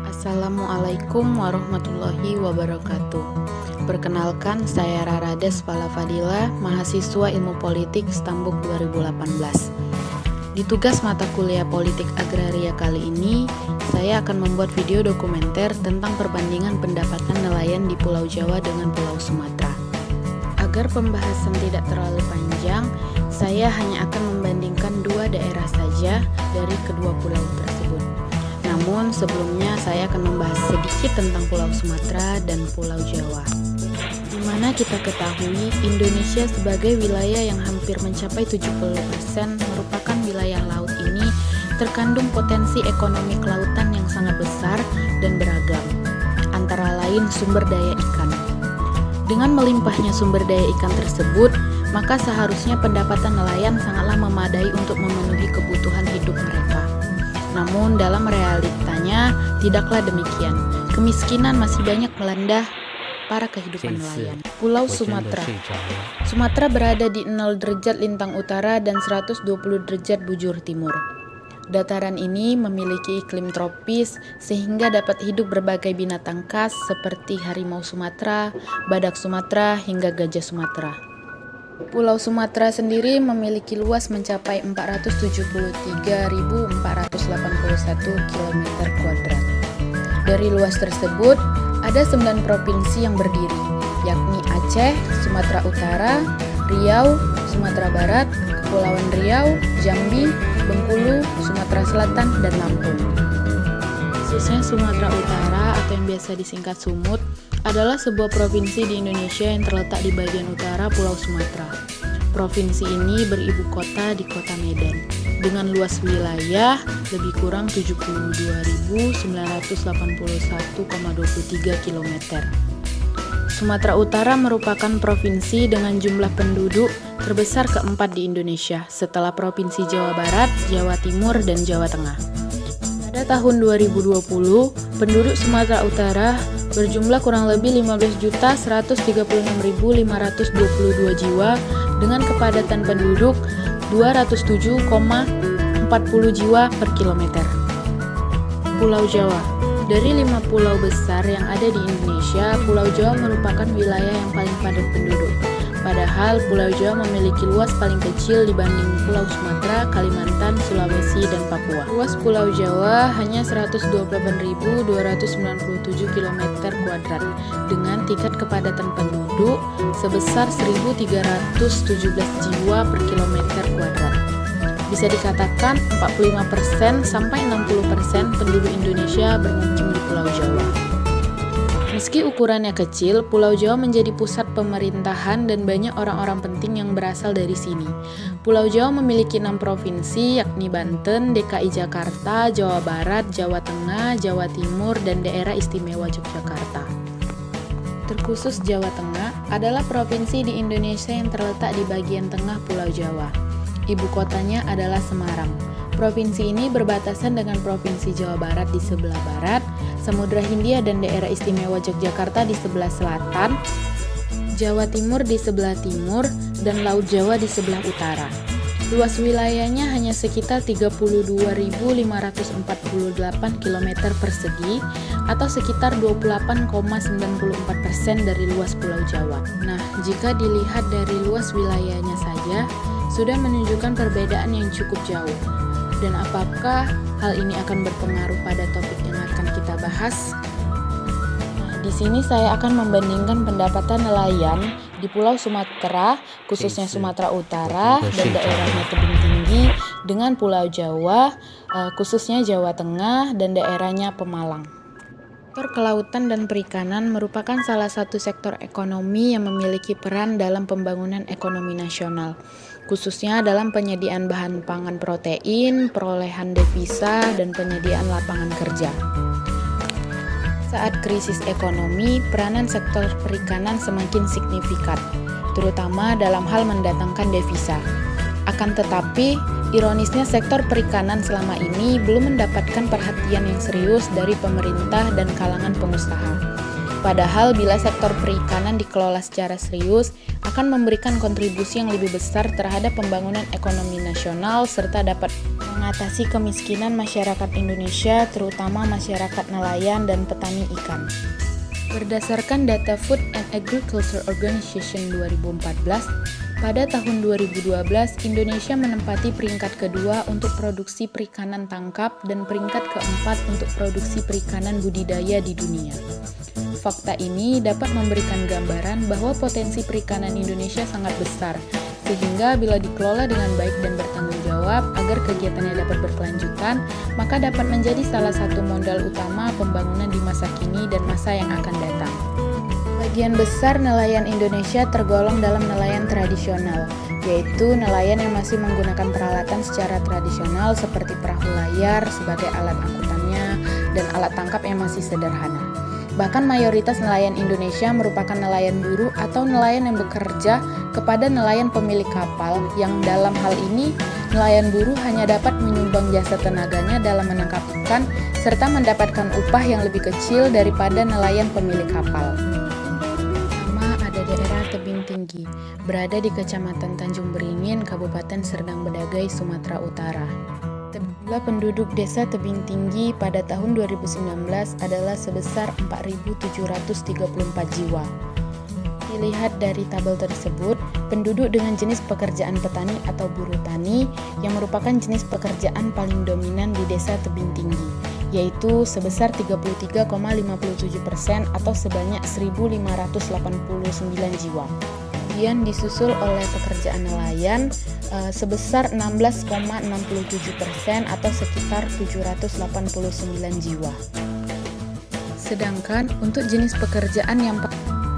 Assalamualaikum warahmatullahi wabarakatuh. Perkenalkan, saya Rara Despala Fadila, mahasiswa Ilmu Politik Stambuk 2018. Di tugas mata kuliah Politik Agraria kali ini, saya akan membuat video dokumenter tentang perbandingan pendapatan nelayan di Pulau Jawa dengan Pulau Sumatera. Agar pembahasan tidak terlalu panjang, saya hanya akan membandingkan dua daerah saja dari kedua pulau tersebut. Namun sebelumnya saya akan membahas sedikit tentang Pulau Sumatera dan Pulau Jawa. Di mana kita ketahui Indonesia sebagai wilayah yang hampir mencapai 70% merupakan wilayah laut ini terkandung potensi ekonomi kelautan yang sangat besar dan beragam, antara lain sumber daya ikan. Dengan melimpahnya sumber daya ikan tersebut, maka seharusnya pendapatan nelayan sangatlah memadai untuk memenuhi kebutuhan hidup mereka. Namun dalam realitanya tidaklah demikian. Kemiskinan masih banyak melanda para kehidupan nelayan. Pulau Sumatera. Sumatera berada di 0 derajat lintang utara dan 120 derajat bujur timur. Dataran ini memiliki iklim tropis sehingga dapat hidup berbagai binatang khas seperti harimau Sumatera, badak Sumatera, hingga gajah Sumatera. Pulau Sumatera sendiri memiliki luas mencapai 473.481 km². Dari luas tersebut, ada 9 provinsi yang berdiri, yakni Aceh, Sumatera Utara, Riau, Sumatera Barat, Kepulauan Riau, Jambi, Bengkulu, Sumatera Selatan, dan Lampung. Khususnya Sumatera Utara atau yang biasa disingkat Sumut adalah sebuah provinsi di Indonesia yang terletak di bagian utara Pulau Sumatera. Provinsi ini beribu kota di kota Medan dengan luas wilayah lebih kurang 72.981,23 km. Sumatera Utara merupakan provinsi dengan jumlah penduduk terbesar keempat di Indonesia setelah Provinsi Jawa Barat, Jawa Timur, dan Jawa Tengah. Pada tahun 2020, penduduk Sumatera Utara berjumlah kurang lebih 15.136.522 jiwa dengan kepadatan penduduk 207,40 jiwa per kilometer. Pulau Jawa. Dari 5 pulau besar yang ada di Indonesia, Pulau Jawa merupakan wilayah yang paling padat penduduk. Padahal Pulau Jawa memiliki luas paling kecil dibanding Pulau Sumatera, Kalimantan, Sulawesi, dan Papua. Luas Pulau Jawa hanya 128.297 km² dengan tingkat kepadatan penduduk sebesar 1.317 jiwa per km². Bisa dikatakan 45% sampai 60% penduduk Indonesia bermukim di Pulau Jawa. Meski ukurannya kecil, Pulau Jawa menjadi pusat pemerintahan dan banyak orang-orang penting yang berasal dari sini. Pulau Jawa memiliki 6 provinsi, yakni Banten, DKI Jakarta, Jawa Barat, Jawa Tengah, Jawa Timur, dan Daerah Istimewa Yogyakarta. Terkhusus Jawa Tengah adalah provinsi di Indonesia yang terletak di bagian tengah Pulau Jawa. Ibu kotanya adalah Semarang. Provinsi ini berbatasan dengan Provinsi Jawa Barat di sebelah barat, Samudra Hindia dan Daerah Istimewa Yogyakarta di sebelah selatan, Jawa Timur di sebelah timur, dan Laut Jawa di sebelah utara. Luas wilayahnya hanya sekitar 32.548 km persegi atau sekitar 28,94% dari luas Pulau Jawa. Nah, jika dilihat dari luas wilayahnya saja, sudah menunjukkan perbedaan yang cukup jauh. Dan apakah hal ini akan berpengaruh pada topik yang akan kita bahas? Nah, di sini saya akan membandingkan pendapatan nelayan di Pulau Sumatera, khususnya Sumatera Utara dan daerahnya tebing tinggi, dengan Pulau Jawa, khususnya Jawa Tengah dan daerahnya Pemalang. Sektor kelautan dan perikanan merupakan salah satu sektor ekonomi yang memiliki peran dalam pembangunan ekonomi nasional, khususnya dalam penyediaan bahan pangan protein, perolehan devisa, dan penyediaan lapangan kerja. Saat krisis ekonomi, peranan sektor perikanan semakin signifikan, terutama dalam hal mendatangkan devisa. Akan tetapi, ironisnya sektor perikanan selama ini belum mendapatkan perhatian yang serius dari pemerintah dan kalangan pengusaha. Padahal bila sektor perikanan dikelola secara serius, akan memberikan kontribusi yang lebih besar terhadap pembangunan ekonomi nasional serta dapat mengatasi kemiskinan masyarakat Indonesia, terutama masyarakat nelayan dan petani ikan. Berdasarkan data Food and Agriculture Organization 2014, pada tahun 2012, Indonesia menempati peringkat kedua untuk produksi perikanan tangkap dan peringkat keempat untuk produksi perikanan budidaya di dunia. Fakta ini dapat memberikan gambaran bahwa potensi perikanan Indonesia sangat besar, sehingga bila dikelola dengan baik dan bertanggung jawab agar kegiatannya dapat berkelanjutan, maka dapat menjadi salah satu modal utama pembangunan di masa kini dan masa yang akan datang. Sebagian besar nelayan Indonesia tergolong dalam nelayan tradisional, yaitu nelayan yang masih menggunakan peralatan secara tradisional seperti perahu layar sebagai alat angkutannya dan alat tangkap yang masih sederhana. Bahkan mayoritas nelayan Indonesia merupakan nelayan buruh atau nelayan yang bekerja kepada nelayan pemilik kapal, yang dalam hal ini nelayan buruh hanya dapat menyumbang jasa tenaganya dalam menangkap ikan serta mendapatkan upah yang lebih kecil daripada nelayan pemilik kapal. Ada daerah tebing tinggi, berada di Kecamatan Tanjung Beringin, Kabupaten Serdang Bedagai, Sumatera Utara. Jumlah penduduk desa tebing tinggi pada tahun 2019 adalah sebesar 4.734 jiwa. Dilihat dari tabel tersebut, penduduk dengan jenis pekerjaan petani atau buruh tani yang merupakan jenis pekerjaan paling dominan di desa tebing tinggi, yaitu sebesar 33,57% atau sebanyak 1.589 jiwa. Kemudian disusul oleh pekerjaan nelayan sebesar 16,67% atau sekitar 789 jiwa. Sedangkan untuk jenis pekerjaan yang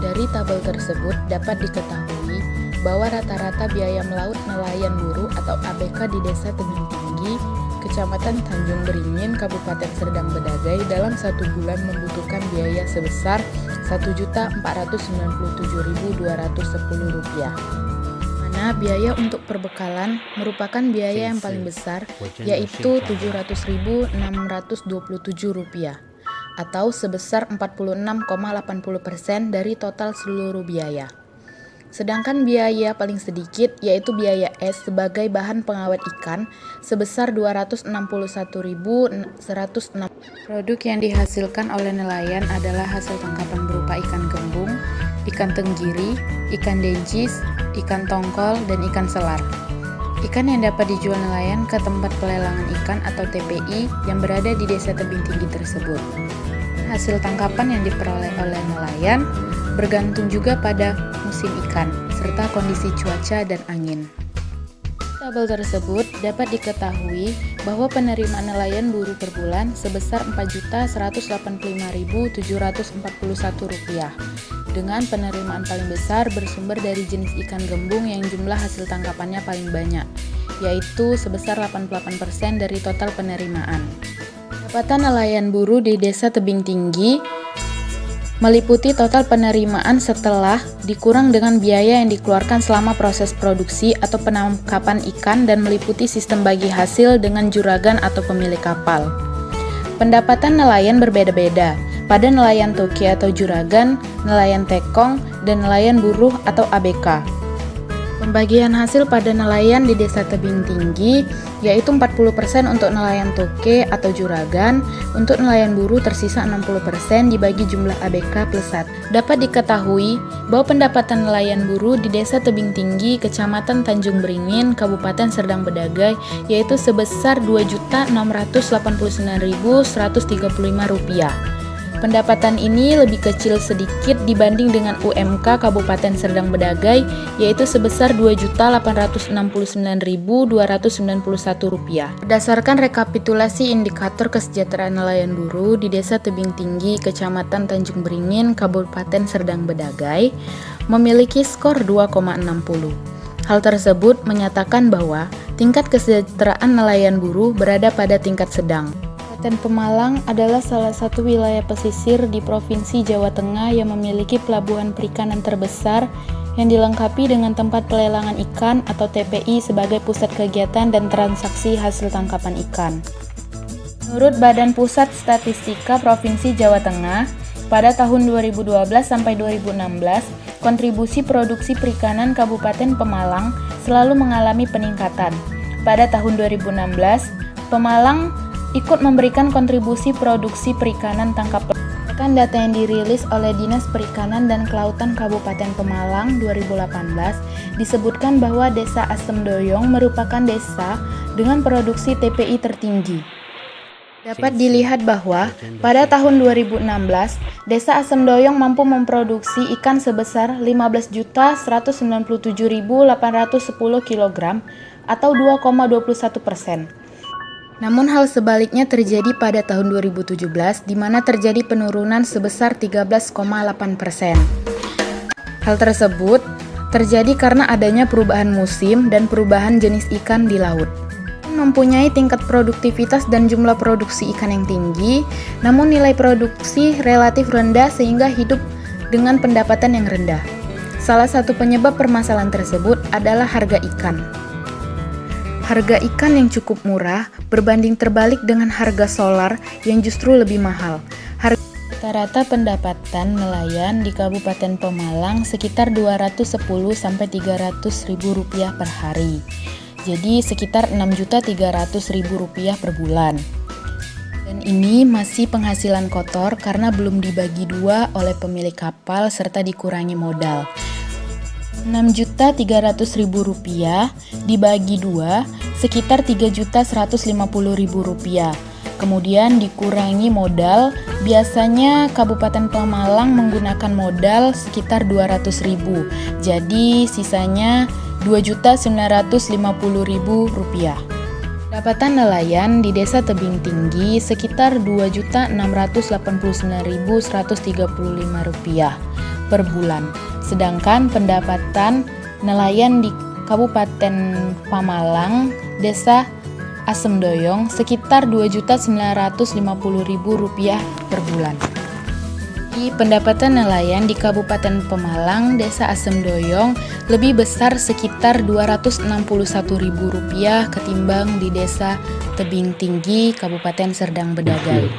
dari tabel tersebut dapat diketahui bahwa rata-rata biaya melaut nelayan buruh atau ABK di desa tebing tinggi, Kecamatan Tanjung Beringin, Kabupaten Serdang Bedagai dalam 1 bulan membutuhkan biaya sebesar Rp1.497.210. Mana biaya untuk perbekalan merupakan biaya yang paling besar, yaitu Rp700.627 atau sebesar 46,80% dari total seluruh biaya. Sedangkan biaya paling sedikit yaitu biaya es sebagai bahan pengawet ikan sebesar Rp261.106. Produk yang dihasilkan oleh nelayan adalah hasil tangkapan berupa ikan gembung, ikan tenggiri, ikan dencis, ikan tongkol, dan ikan selar. Ikan yang dapat dijual nelayan ke tempat pelelangan ikan atau TPI yang berada di desa tebing tinggi tersebut. Hasil tangkapan yang diperoleh oleh nelayan bergantung juga pada musim ikan, serta kondisi cuaca dan angin. Tabel tersebut dapat diketahui bahwa penerimaan nelayan buruh per bulan sebesar Rp4.185.741, dengan penerimaan paling besar bersumber dari jenis ikan gembung yang jumlah hasil tangkapannya paling banyak, yaitu sebesar 88% dari total penerimaan. Pendapatan nelayan buruh di desa tebing tinggi meliputi total penerimaan setelah dikurang dengan biaya yang dikeluarkan selama proses produksi atau penangkapan ikan dan meliputi sistem bagi hasil dengan juragan atau pemilik kapal. Pendapatan nelayan berbeda-beda pada nelayan toki atau juragan, nelayan tekong, dan nelayan buruh atau ABK. Pembagian hasil pada nelayan di desa tebing tinggi yaitu 40% untuk nelayan toke atau juragan, untuk nelayan buruh tersisa 60% dibagi jumlah ABK plus 1. Dapat diketahui bahwa pendapatan nelayan buruh di desa tebing tinggi Kecamatan Tanjung Beringin, Kabupaten Serdang Bedagai yaitu sebesar Rp2.689.135. Pendapatan ini lebih kecil sedikit dibanding dengan UMK Kabupaten Serdang Bedagai yaitu sebesar Rp2.869.291. Berdasarkan rekapitulasi indikator kesejahteraan nelayan buruh di Desa Tebing Tinggi, Kecamatan Tanjung Beringin, Kabupaten Serdang Bedagai memiliki skor 2,60. Hal tersebut menyatakan bahwa tingkat kesejahteraan nelayan buruh berada pada tingkat sedang. Kabupaten Pemalang adalah salah satu wilayah pesisir di Provinsi Jawa Tengah yang memiliki pelabuhan perikanan terbesar yang dilengkapi dengan tempat pelelangan ikan atau TPI sebagai pusat kegiatan dan transaksi hasil tangkapan ikan. Menurut Badan Pusat Statistika Provinsi Jawa Tengah, Pada tahun 2012 sampai 2016, kontribusi produksi perikanan Kabupaten Pemalang selalu mengalami peningkatan. Pada tahun 2016, Pemalang ikut memberikan kontribusi produksi perikanan tangkap laut. Berdasarkan data yang dirilis oleh Dinas Perikanan dan Kelautan Kabupaten Pemalang 2018, disebutkan bahwa Desa Asemdoyong merupakan desa dengan produksi TPI tertinggi. Dapat dilihat bahwa pada tahun 2016, Desa Asemdoyong mampu memproduksi ikan sebesar 15.197.810 kg atau 2,21%. Namun hal sebaliknya terjadi pada tahun 2017, di mana terjadi penurunan sebesar 13,8%. Hal tersebut terjadi karena adanya perubahan musim dan perubahan jenis ikan di laut. Mempunyai tingkat produktivitas dan jumlah produksi ikan yang tinggi, namun nilai produksi relatif rendah sehingga hidup dengan pendapatan yang rendah. Salah satu penyebab permasalahan tersebut adalah harga ikan. Harga ikan yang cukup murah berbanding terbalik dengan harga solar yang justru lebih mahal. Rata-rata pendapatan nelayan di Kabupaten Pemalang sekitar 210-300 ribu rupiah per hari. Jadi sekitar 6.300.000 rupiah per bulan. Dan ini masih penghasilan kotor karena belum dibagi dua oleh pemilik kapal serta dikurangi modal. 6.300.000 rupiah dibagi dua sekitar 3.150.000 rupiah. Kemudian dikurangi modal, biasanya Kabupaten Pemalang menggunakan modal sekitar 200.000. Jadi sisanya 2.950.000 rupiah. Pendapatan nelayan di Desa Tebing Tinggi sekitar 2.689.135 rupiah per bulan. Sedangkan pendapatan nelayan di Kabupaten Pemalang, Desa Asemdoyong sekitar 2.950.000 rupiah per bulan. Pendapatan nelayan di Kabupaten Pemalang, Desa Asemdoyong lebih besar sekitar 261.000 rupiah ketimbang di Desa Tebing Tinggi, Kabupaten Serdang Bedagai.